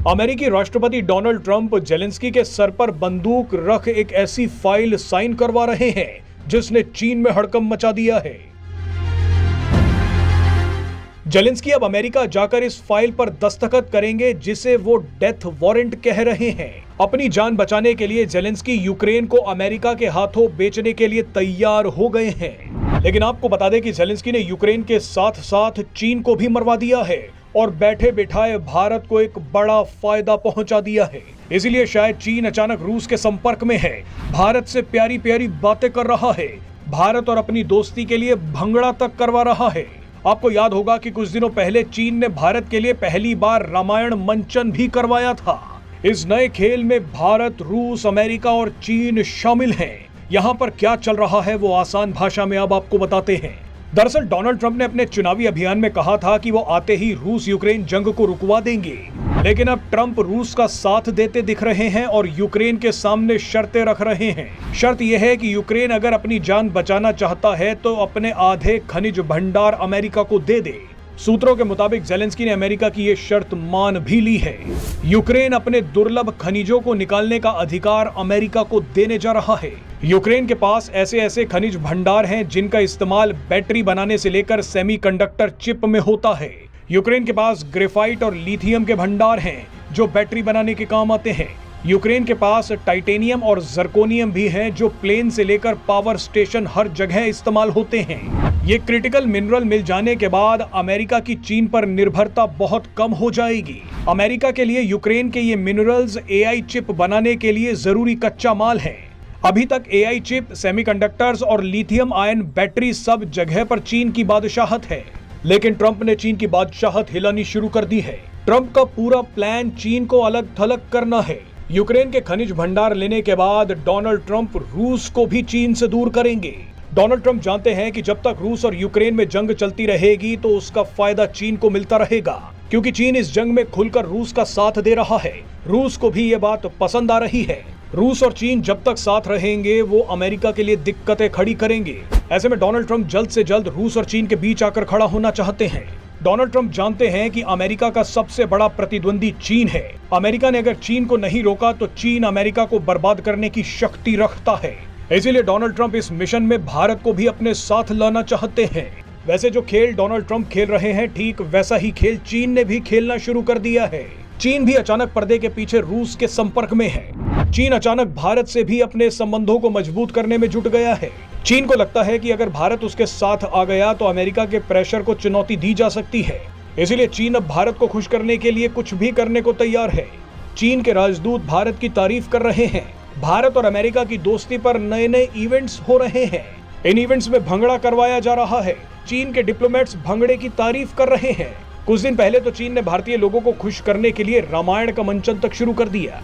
अमेरिकी राष्ट्रपति Donald Trump Zelensky के सर पर बंदूक रख एक ऐसी फाइल साइन करवा रहे हैं जिसने चीन में हड़कंप मचा दिया है। जेलेंस्की अब अमेरिका जाकर इस फाइल पर दस्तखत करेंगे जिसे वो डेथ वारंट कह रहे हैं। अपनी जान बचाने के लिए जेलेंस्की यूक्रेन को अमेरिका के हाथों बेचने के लिए तैयार हो गए हैं। लेकिन आपको बता दें कि जेलेंस्की ने यूक्रेन के साथ साथ चीन को भी मरवा दिया है और बैठे बिठाए भारत को एक बड़ा फायदा पहुंचा दिया है। इसीलिए शायद चीन अचानक रूस के संपर्क में है, भारत से प्यारी प्यारी बातें कर रहा है, भारत और अपनी दोस्ती के लिए भंगड़ा तक करवा रहा है। आपको याद होगा कि कुछ दिनों पहले चीन ने भारत के लिए पहली बार रामायण मंचन भी करवाया था। इस नए खेल में भारत, रूस, अमेरिका और चीन शामिल हैं। यहाँ पर क्या चल रहा है वो आसान भाषा में अब आपको बताते हैं। दरअसल डोनाल्ड ट्रंप ने अपने चुनावी अभियान में कहा था कि वो आते ही रूस यूक्रेन जंग को रुकवा देंगे, लेकिन अब ट्रंप रूस का साथ देते दिख रहे हैं और यूक्रेन के सामने शर्तें रख रहे हैं। शर्त यह है कि यूक्रेन अगर अपनी जान बचाना चाहता है तो अपने आधे खनिज भंडार अमेरिका को दे दे। सूत्रों के मुताबिक जेलेंस्की ने अमेरिका की ये शर्त मान भी ली है। यूक्रेन अपने दुर्लभ खनिजों को निकालने का अधिकार अमेरिका को देने जा रहा है। यूक्रेन के पास ऐसे ऐसे खनिज भंडार हैं जिनका इस्तेमाल बैटरी बनाने से लेकर सेमीकंडक्टर चिप में होता है। यूक्रेन के पास ग्रेफाइट और लिथियम के भंडार हैं जो बैटरी बनाने के काम आते हैं। यूक्रेन के पास टाइटेनियम और जर्कोनियम भी हैं जो प्लेन से लेकर पावर स्टेशन हर जगह इस्तेमाल होते हैं। ये क्रिटिकल मिनरल मिल जाने के बाद अमेरिका की चीन पर निर्भरता बहुत कम हो जाएगी। अमेरिका के लिए यूक्रेन के ये मिनरल्स एआई चिप बनाने के लिए जरूरी कच्चा माल है। अभी तक एआई चिप, सेमीकंडक्टर्स और लिथियम आयन बैटरी सब जगह पर चीन की बादशाहत है, लेकिन ट्रंप ने चीन की बादशाहत हिलानी शुरू कर दी है। ट्रंप का पूरा प्लान चीन को अलग थलग करना है। यूक्रेन के खनिज भंडार लेने के बाद डोनाल्ड ट्रंप रूस को भी चीन से दूर करेंगे। डोनाल्ड ट्रंप जानते हैं कि जब तक रूस और यूक्रेन में जंग चलती रहेगी तो उसका फायदा चीन को मिलता रहेगा, क्योंकि चीन इस जंग में खुलकर रूस का साथ दे रहा है। रूस को भी ये बात पसंद आ रही है। रूस और चीन जब तक साथ रहेंगे वो अमेरिका के लिए दिक्कतें खड़ी करेंगे। ऐसे में डोनाल्ड ट्रंप जल्द से जल्द रूस और चीन के बीच आकर खड़ा होना चाहते हैं। डोनाल्ड ट्रंप जानते हैं कि अमेरिका का सबसे बड़ा प्रतिद्वंदी चीन है। अमेरिका ने अगर चीन को नहीं रोका तो चीन अमेरिका को बर्बाद करने की शक्ति रखता है। इसीलिए डोनाल्ड ट्रंप इस मिशन में भारत को भी अपने साथ लाना चाहते हैं। वैसे जो खेल डोनाल्ड ट्रंप खेल रहे हैं, ठीक वैसा ही खेल चीन ने भी खेलना शुरू कर दिया है। चीन भी अचानक पर्दे के पीछे रूस के संपर्क में है। चीन अचानक भारत से भी अपने संबंधों को मजबूत करने में जुट गया है। चीन को लगता है कि अगर भारत उसके साथ आ गया तो अमेरिका के प्रेशर को चुनौती दी जा सकती है। इसीलिए चीन अब भारत को खुश करने के लिए कुछ भी करने को तैयार है। चीन के राजदूत भारत की तारीफ कर रहे हैं। भारत और अमेरिका की दोस्ती पर नए नए इवेंट्स हो रहे हैं। इन इवेंट्स में भंगड़ा करवाया जा रहा है। चीन के डिप्लोमेट्स भंगड़े की तारीफ कर रहे हैं। कुछ दिन पहले तो चीन ने भारतीय लोगों को खुश करने के लिए रामायण का मंचन तक शुरू कर दिया।